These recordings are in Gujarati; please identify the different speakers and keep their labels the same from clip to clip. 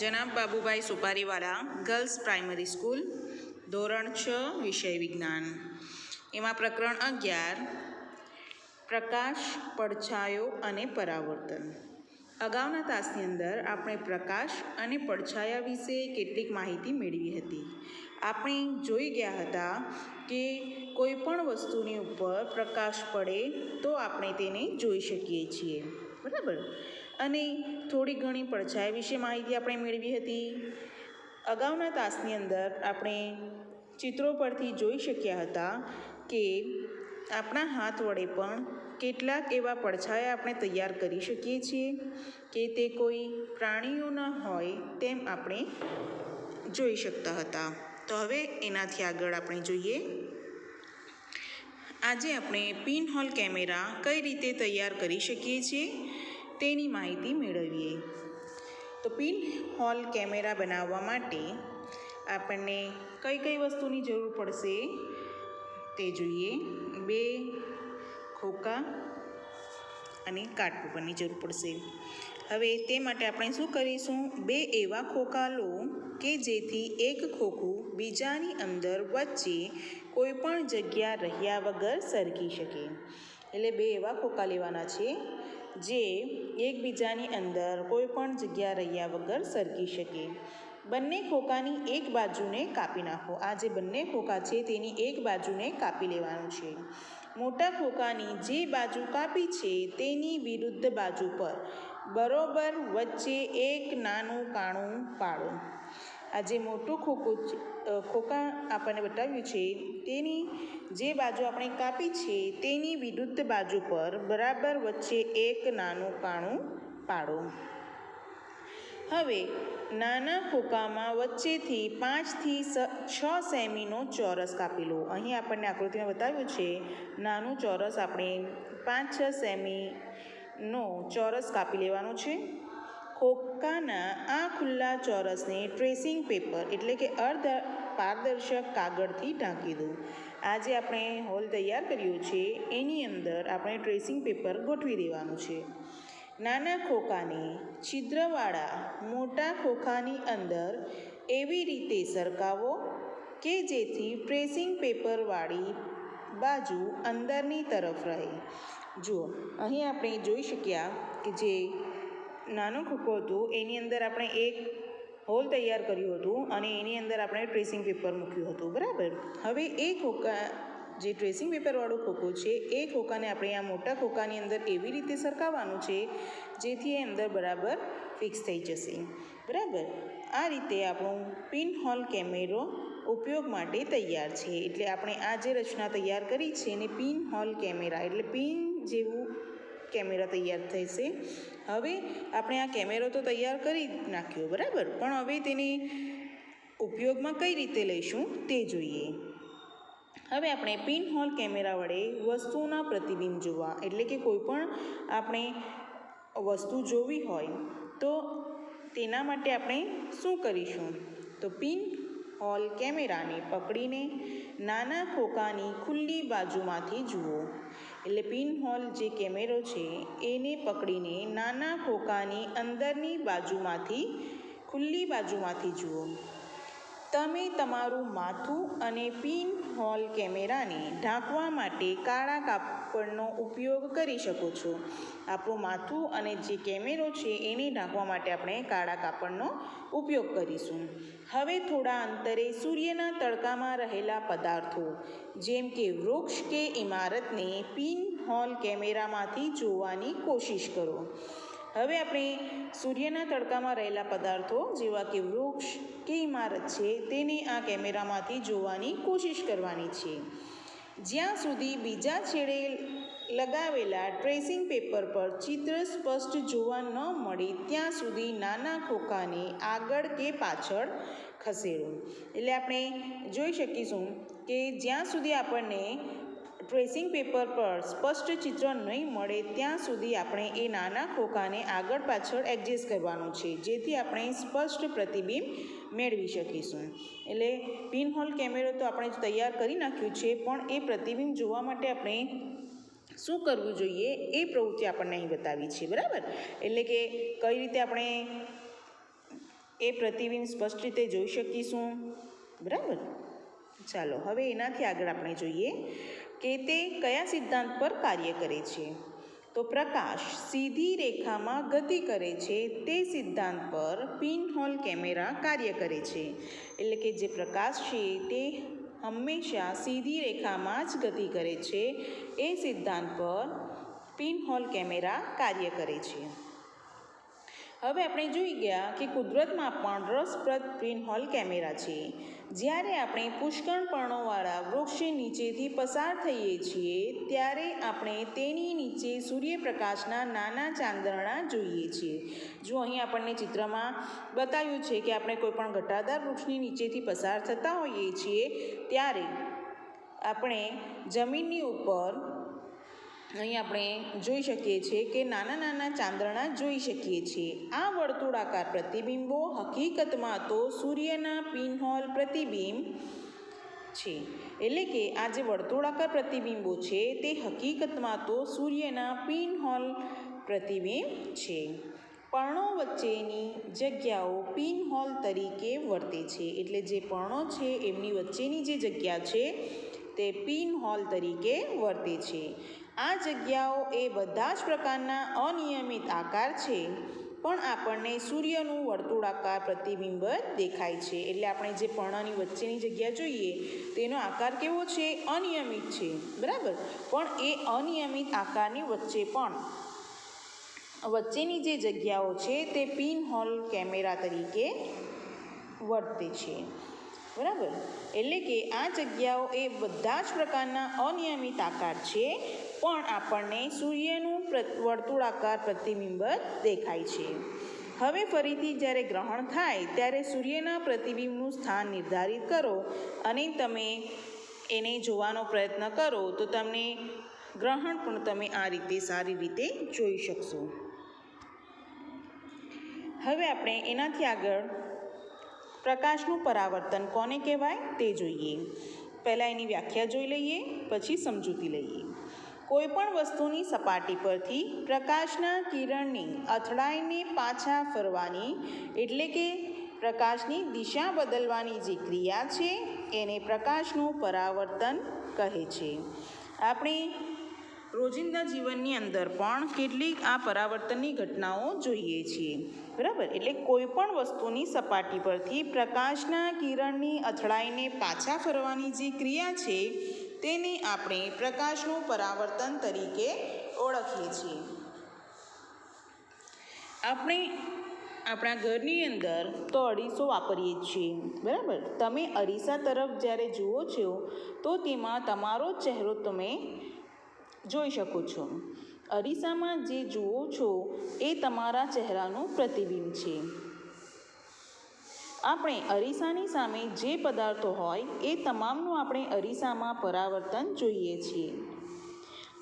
Speaker 1: જનાબ Babubhai Supariwala girls primary school, ધોરણ 6, વિષય વિજ્ઞાન. એમાં પ્રકરણ 11, પ્રકાશ, પડછાયો અને પરાવર્તન. અગાઉના તાસની અંદર આપણે પ્રકાશ અને પડછાયા વિશે કેટલીક માહિતી મેળવી હતી. આપણે જોઈ ગયા હતા કે કોઈ પણ વસ્તુની ઉપર પ્રકાશ પડે તો આપણે તેને જોઈ શકીએ છીએ, બરાબર. અને થોડી ઘણી પડછાયા વિશે માહિતી આપણે મેળવી હતી. અગાઉના તાસની અંદર આપણે ચિત્રો પરથી જોઈ શક્યા હતા કે આપણા હાથ વડે પણ કેટલાક એવા પડછાયા આપણે તૈયાર કરી શકીએ છીએ કે તે કોઈ પ્રાણીઓના હોય તેમ આપણે જોઈ શકતા હતા. તો હવે એનાથી આગળ આપણે જોઈએ. આજે આપણે પિનહોલ કેમેરા કઈ રીતે તૈયાર કરી શકીએ છીએ તેની માહિતી મેળવીએ. તો પિનહોલ કેમેરા બનાવવા માટે આપણને કઈ કઈ વસ્તુની જરૂર પડશે તે જોઈએ. 2 ખોખા અને કાટપેપરની જરૂર પડશે. હવે તે માટે આપણે શું કરીશું? 2 એવા ખોખા લો કે જેથી એક ખોખું બીજાની અંદર વચ્ચે કોઈ પણ જગ્યા રહ્યા વગર સરકી શકે. એટલે 2 એવા ખોખા લેવાના છે જે એકબીજાની અંદર કોઈ પણ જગ્યા રહ્યા વગર સરકી શકે. બંને ખોખાની એક બાજુને કાપી નાખો. આ જે બંને ખોખા છે તેની એક બાજુને કાપી લેવાનું છે. મોટા ખોખાની જે બાજુ કાપી છે તેની વિરુદ્ધ બાજુ પર બરોબર વચ્ચે એક નાનું કાણું પાડો. આ જે મોટું ખોખા આપણને બતાવ્યું છે તેની જે બાજુ આપણે કાપી છે તેની વિરુદ્ધ બાજુ પર બરાબર વચ્ચે એક નાનું કાણું પાડો. હવે નાના ખોખામાં વચ્ચેથી 5 થી 6 સેમીનો ચોરસ કાપી લો. અહીં આપણને આકૃતિમાં બતાવ્યું છે નાનું ચોરસ આપણે 5-6 સેમીનો ચોરસ કાપી લેવાનો છે. ખોખાના આ ખુલ્લા ચોરસને ટ્રેસિંગ પેપર એટલે કે અર્ધ પારદર્શક કાગળથી ઢાંકી દો. આ જે આપણે હોલ તૈયાર કર્યો છે એની અંદર આપણે ટ્રેસિંગ પેપર ગોઠવી દેવાનું છે. નાના ખોખાને છિદ્રવાળા મોટા ખોખાની અંદર એવી રીતે સરકાવો કે જેથી ટ્રેસિંગ પેપરવાળી બાજુ અંદરની તરફ રહે. જુઓ, અહીં આપણે જોઈ શક્યા કે જે નાનો ખોખો હતો એની અંદર આપણે એક હોલ તૈયાર કર્યું હતું અને એની અંદર આપણે ટ્રેસિંગ પેપર મૂક્યું હતું, બરાબર. હવે એ ખોખા જે ટ્રેસિંગ પેપરવાળો ખોખો છે એ ખોખાને આપણે આ મોટા ખોખાની અંદર એવી રીતે સરકાવવાનું છે જેથી એ અંદર બરાબર ફિક્સ થઈ જશે, બરાબર. આ રીતે આપણો પિનહોલ કેમેરો ઉપયોગ માટે તૈયાર છે. એટલે આપણે આ જે રચના તૈયાર કરી છે એને પિનહોલ કેમેરા એટલે પિન જેવું કેમેરા તૈયાર થશે. હવે આપણે આ કેમેરો તો તૈયાર કરી નાખ્યો, બરાબર, પણ હવે તેને ઉપયોગમાં કઈ રીતે લઈશું તે જોઈએ. હવે આપણે પિનહોલ કેમેરા વડે વસ્તુના પ્રતિબિંબ જોવા એટલે કે કોઈ પણ આપણે વસ્તુ જોવી હોય તો તેના માટે આપણે શું કરીશું? તો પિનહોલ કેમેરાને પકડીને નાના ખોખાની ખુલ્લી બાજુમાંથી જુઓ. એટલે પિનહોલ જે કેમેરો છે એને પકડીને નાના ખોખાની અંદરની બાજુમાંથી ખુલ્લી બાજુમાંથી જુઓ. તમે તમારું માથું અને પિનહોલ કેમેરાને ઢાંકવા માટે કાળા કાપડનો ઉપયોગ કરી શકો છો. આપણું માથું અને જે કેમેરો છે એને ઢાંકવા માટે આપણે કાળા કાપડનો ઉપયોગ કરીશું. હવે થોડા અંતરે સૂર્યના તડકામાં રહેલા પદાર્થો જેમ કે વૃક્ષ કે ઇમારતને પિનહોલ કેમેરામાંથી જોવાની કોશિશ કરો. હવે આપણે સૂર્યના તડકામાં રહેલા પદાર્થો જેવા કે વૃક્ષ કે ઇમારત છે તેને આ કેમેરામાંથી જોવાની કોશિશ કરવાની છે. જ્યાં સુધી બીજા છેડે લગાવેલા ટ્રેસિંગ પેપર પર ચિત્ર સ્પષ્ટ જોવા ન મળે ત્યાં સુધી નાના ખોખાને આગળ કે પાછળ ખસેડો. એટલે આપણે જોઈ શકીશું કે જ્યાં સુધી આપણને ટ્રેસિંગ પેપર પર સ્પષ્ટ ચિત્ર નહીં મળે ત્યાં સુધી આપણે એ નાના ખોખાને આગળ પાછળ એડજસ્ટ કરવાનું છે જેથી આપણે સ્પષ્ટ પ્રતિબિંબ મેળવી શકીશું. એટલે પિનહોલ કેમેરો તો આપણે તૈયાર કરી નાખ્યું છે પણ એ પ્રતિબિંબ જોવા માટે આપણે શું કરવું જોઈએ એ પ્રવૃત્તિ આપણને અહીં બતાવી છે, બરાબર. એટલે કે કઈ રીતે આપણે એ પ્રતિબિંબ સ્પષ્ટ રીતે જોઈ શકીશું. બરાબર. ચાલો હવે એનાથી આગળ આપણે જોઈએ કે તે કયા સિદ્ધાંત પર કાર્ય કરે છે. તો પ્રકાશ સીધી રેખામાં ગતિ કરે છે તે સિદ્ધાંત પર પિનહોલ કેમેરા કાર્ય કરે છે. એટલે કે જે પ્રકાશ છે તે હંમેશા સીધી રેખામાં જ ગતિ કરે છે એ સિદ્ધાંત પર પિનહોલ કેમેરા કાર્ય કરે છે. હવે આપણે જોઈ ગયા કે કુદરતમાં પણ રસપ્રદ પિનહોલ કેમેરા છે. જ્યારે આપણે પુષ્કળ પર્ણોવાળા વૃક્ષ નીચેથી પસાર થઈએ છીએ ત્યારે આપણે તેની નીચે સૂર્યપ્રકાશના નાના ચાંદરણા જોઈએ છીએ. જો અહીં આપણને ચિત્રમાં બતાવ્યું છે કે આપણે કોઈ પણ ઘટાદાર વૃક્ષની નીચેથી પસાર થતા હોઈએ છીએ ત્યારે આપણે જમીનની ઉપર અહીં આપણે જોઈ શકીએ છીએ કે નાના નાના ચાંદરણા જોઈ શકીએ છીએ. આ વર્તુળાકાર પ્રતિબિંબો હકીકતમાં તો સૂર્યના પિનહોલ પ્રતિબિંબ છે. એટલે કે આ જે વર્તુળાકાર પ્રતિબિંબો છે તે હકીકતમાં તો સૂર્યના પિનહોલ પ્રતિબિંબ છે. પર્ણો વચ્ચેની જગ્યાઓ પિનહોલ તરીકે વર્તે છે. એટલે જે પર્ણો છે એમની વચ્ચેની જે જગ્યા છે તે પિનહોલ તરીકે વર્તે છે. આ જગ્યાઓ એ બધા જ પ્રકારના અનિયમિત આકાર છે પણ આપણને સૂર્યનું વર્તુળાકાર પ્રતિબિંબ જ દેખાય છે. એટલે આપણે જે પર્ણની વચ્ચેની જગ્યા જોઈએ તેનો આકાર કેવો છે? અનિયમિત છે. બરાબર. પણ એ અનિયમિત આકારની વચ્ચે પણ વચ્ચેની જે જગ્યાઓ છે તે પિનહોલ કેમેરા તરીકે વર્તે છે. બરાબર. એટલે કે આ જગ્યાઓ એ બધા જ પ્રકારના અનિયમિત આકાર છે પણ આપણને સૂર્યનું વર્તુળાકાર પ્રતિબિંબ દેખાય છે. હવે ફરીથી જ્યારે ગ્રહણ થાય ત્યારે સૂર્યના પ્રતિબિંબનું સ્થાન નિર્ધારિત કરો અને તમે એને જોવાનો પ્રયત્ન કરો તો તમને ગ્રહણ પણ તમે આ રીતે સારી રીતે જોઈ શકશો. હવે આપણે એનાથી આગળ પ્રકાશનું પરાવર્તન કોને કહેવાય તે જોઈએ. પહેલાં એની વ્યાખ્યા જોઈ લઈએ, પછી સમજૂતી લઈએ. કોઈપણ વસ્તુની સપાટી પરથી પ્રકાશના કિરણની અથડાઈને પાછા ફરવાની એટલે કે પ્રકાશની દિશા બદલવાની જે ક્રિયા છે એને પ્રકાશનું પરાવર્તન કહે છે. આપણે રોજિંદા જીવનની અંદર પણ કેટલીક આ પરાવર્તનની ઘટનાઓ જોઈએ છીએ. બરાબર. એટલે કોઈ પણ વસ્તુની સપાટી પરથી પ્રકાશના કિરણની અથડાઈને પાછા ફરવાની જે ક્રિયા છે તેને આપણે પ્રકાશનું પરાવર્તન તરીકે ઓળખીએ છીએ. આપણે આપણા ઘરની અંદર તો અરીસો વાપરીએ જ છીએ. બરાબર. તમે અરીસા તરફ જ્યારે જુઓ છો તો તેમાં તમારો ચહેરો તમે જોઈ શકો છો. અરીસામાં જે જુઓ છો એ તમારા ચહેરાનું પ્રતિબિંબ છે. આપણે અરીસાની સામે જે પદાર્થો હોય એ તમામનું આપણે અરીસામાં પરાવર્તન જોઈએ છીએ.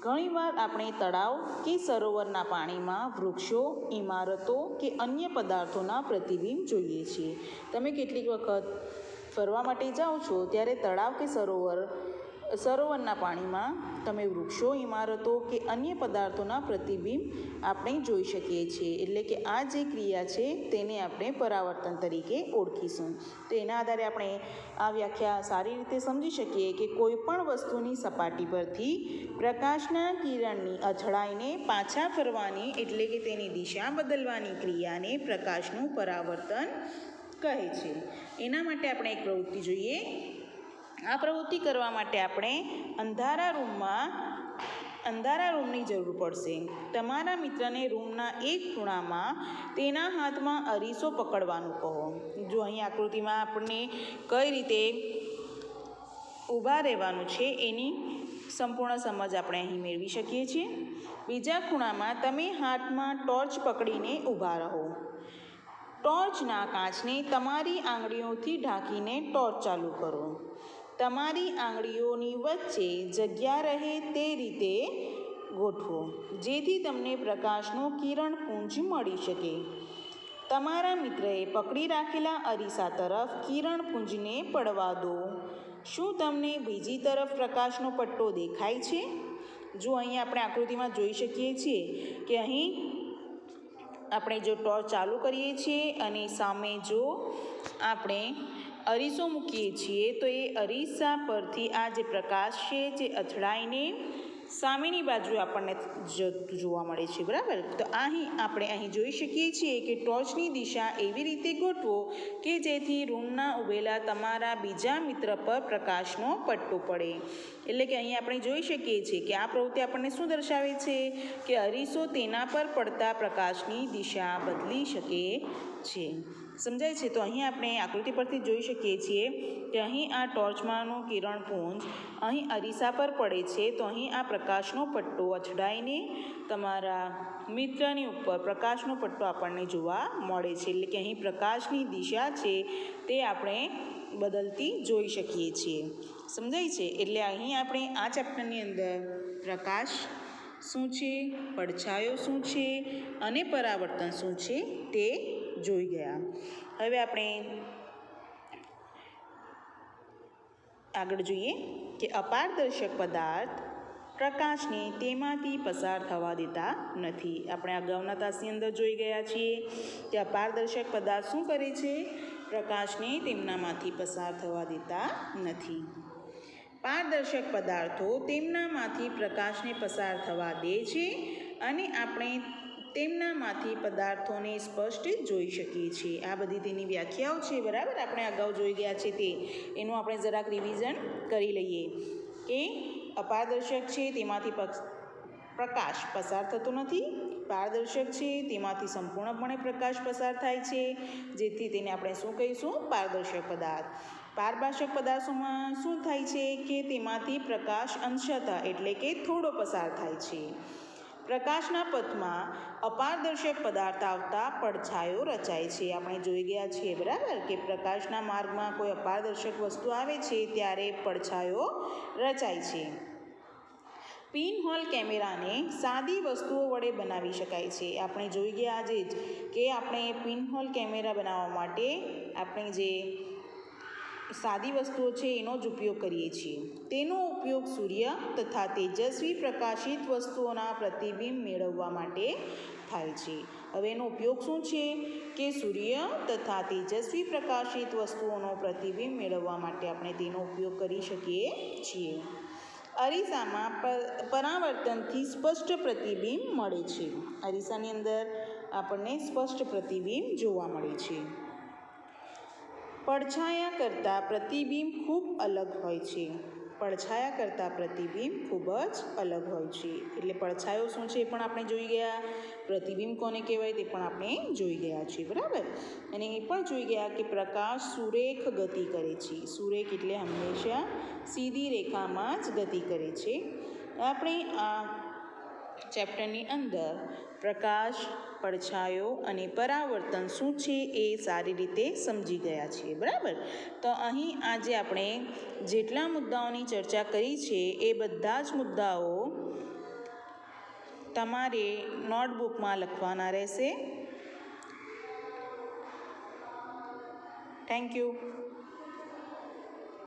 Speaker 1: ઘણીવાર આપણે તળાવ કે સરોવરના પાણીમાં વૃક્ષો, ઇમારતો કે અન્ય પદાર્થોના પ્રતિબિંબ જોઈએ છીએ. તમે કેટલીક વખત ફરવા માટે જાઓ છો ત્યારે તળાવ કે સરોવરના પાણીમાં તમે વૃક્ષો, ઇમારતો કે અન્ય પદાર્થોના પ્રતિબિંબ આપણે જોઈ શકીએ છીએ. એટલે કે આ જે ક્રિયા છે તેને આપણે પરાવર્તન તરીકે ઓળખીશું. તો એના આધારે આપણે આ વ્યાખ્યા સારી રીતે સમજી શકીએ કે કોઈ પણ વસ્તુની સપાટી પરથી પ્રકાશના કિરણની અથડાઈને પાછા ફરવાની એટલે કે તેની દિશા બદલવાની ક્રિયાને પ્રકાશનું પરાવર્તન કહે છે. એના માટે આપણે એક પ્રવૃત્તિ જોઈએ. આ પ્રવૃત્તિ કરવા માટે આપણે અંધારા રૂમની જરૂર પડશે. તમારા મિત્રને રૂમના એક ખૂણામાં તેના હાથમાં અરીસો પકડવાનું કહો. જો અહીં આકૃતિમાં આપણને કઈ રીતે ઊભા રહેવાનું છે એની સંપૂર્ણ સમજ આપણે અહીં મેળવી શકીએ છીએ. બીજા ખૂણામાં તમે હાથમાં ટોર્ચ પકડીને ઊભા રહો. ટોર્ચના કાચને તમારી આંગળીઓથી ઢાંકીને ટોર્ચ ચાલુ કરો. તમારી આંગળીઓની વચ્ચે જગ્યા રહે તે રીતે ગોઠવો જેથી તમને પ્રકાશનું કિરણપુંજ મળી શકે. તમારા મિત્રએ પકડી રાખેલા અરીસા તરફ કિરણપુંજને પડવા દો. શું તમને બીજી તરફ પ્રકાશનો પટ્ટો દેખાય છે? જો અહીં આપણે આકૃતિમાં જોઈ શકીએ છીએ કે અહીં આપણે જો ટોર્ચ ચાલુ કરીએ છીએ અને સામે જો આપણે અરીસો મૂકીએ છીએ તો એ અરીસા પરથી આ જે પ્રકાશ છે જે અથડાઈને સામેની બાજુ આપણને જોવા મળે છે, બરાબર. તો અહીં જોઈ શકીએ છીએ કે ટોર્ચની દિશા એવી રીતે ગોઠવો કે જેથી રૂમના ઊભેલા તમારા બીજા મિત્ર પર પ્રકાશનો પટ્ટો પડે. એટલે કે અહીં આપણે જોઈ શકીએ છીએ કે આ પ્રવૃત્તિ આપણને શું દર્શાવે છે કે અરીસો તેના પર પડતા પ્રકાશની દિશા બદલી શકે છે. સમજાય છે? તો અહીં આપણે આકૃતિ પરથી જોઈ શકીએ છીએ કે અહીં આ ટોર્ચમાંનું કિરણપુંજ અહીં અરીસા પર પડે છે, તો અહીં આ પ્રકાશનો પટ્ટો અથડાઈને તમારા મિત્રની ઉપર પ્રકાશનો પટ્ટો આપણને જોવા મળે છે. એટલે કે અહીં પ્રકાશની દિશા છે તે આપણે બદલતી જોઈ શકીએ છીએ. સમજાય છે? એટલે અહીં આપણે આ ચેપ્ટરની અંદર પ્રકાશ શું છે, પડછાયો શું છે અને પરાવર્તન શું છે તે જોઈ ગયા. હવે આપણે આગળ જોઈએ કે અપારદર્શક પદાર્થ પ્રકાશને તેમાંથી પસાર થવા દેતા નથી. આપણે અગાઉના તાસની અંદર જોઈ ગયા છીએ કે અપારદર્શક પદાર્થ શું કરે છે, પ્રકાશને તેમનામાંથી પસાર થવા દેતા નથી. પારદર્શક પદાર્થો તેમનામાંથી પ્રકાશને પસાર થવા દે છે અને આપણે તેમનામાંથી પદાર્થોને સ્પષ્ટ જોઈ શકીએ છીએ. આ બધી તેની વ્યાખ્યાઓ છે, બરાબર. આપણે અગાઉ જોઈ ગયા છે તે એનું આપણે જરાક રિવિઝન કરી લઈએ કે અપારદર્શક છે તેમાંથી પ્રકાશ પસાર થતો નથી, પારદર્શક છે તેમાંથી સંપૂર્ણપણે પ્રકાશ પસાર થાય છે, જેથી તેને આપણે શું કહીશું, પારદર્શક પદાર્થ. પારદર્શક પદાર્થોમાં શું થાય છે કે તેમાંથી પ્રકાશ અંશતઃ એટલે કે થોડો પસાર થાય છે. પ્રકાશના પથમાં અપારદર્શક પદાર્થ આવતા પડછાયો રચાય છે. આપણે જોઈ ગયા છીએ, બરાબર, કે પ્રકાશના માર્ગમાં કોઈ અપારદર્શક વસ્તુ આવે છે ત્યારે પડછાયો રચાય છે. પિનહોલ કેમેરાને સાદી વસ્તુઓ વડે બનાવી શકાય છે. આપણે જોઈ ગયા આજે જ કે આપણે પિનહોલ કેમેરા બનાવવા માટે આપણે જે સાદી વસ્તુઓ છે એનો જ ઉપયોગ કરીએ છીએ. તેનો ઉપયોગ સૂર્ય તથા તેજસ્વી પ્રકાશિત વસ્તુઓના પ્રતિબિંબ મેળવવા માટે થાય છે. હવે એનો ઉપયોગ શું છે કે સૂર્ય તથા તેજસ્વી પ્રકાશિત વસ્તુઓનો પ્રતિબિંબ મેળવવા માટે આપણે તેનો ઉપયોગ કરી શકીએ છીએ. અરીસામાં પરાવર્તનથી સ્પષ્ટ પ્રતિબિંબ મળે છે. અરીસાની અંદર આપણને સ્પષ્ટ પ્રતિબિંબ જોવા મળે છે. પડછાયા કરતાં પ્રતિબિંબ ખૂબ અલગ હોય છે. પડછાયા કરતાં પ્રતિબિંબ ખૂબ જ અલગ હોય છે. એટલે પડછાયો શું છે એ પણ આપણે જોઈ ગયા, પ્રતિબિંબ કોને કહેવાય તે પણ આપણે જોઈ ગયા છીએ, બરાબર. અને એ પણ જોઈ ગયા કે પ્રકાશ સુરેખ ગતિ કરે છે. સુરેખ એટલે હંમેશા સીધી રેખામાં જ ગતિ કરે છે. આપણે આ ચેપ્ટરની અંદર પ્રકાશ, પડછાયો અને પરાવર્તન શું છે એ સારી રીતે સમજી ગયા છીએ, બરાબર. તો અહીં આજે આપણે જેટલા મુદ્દાઓની ચર્ચા કરી છે એ બધા જ મુદ્દાઓ તમારે નોટબુકમાં લખવાના રહેશે. Thank you.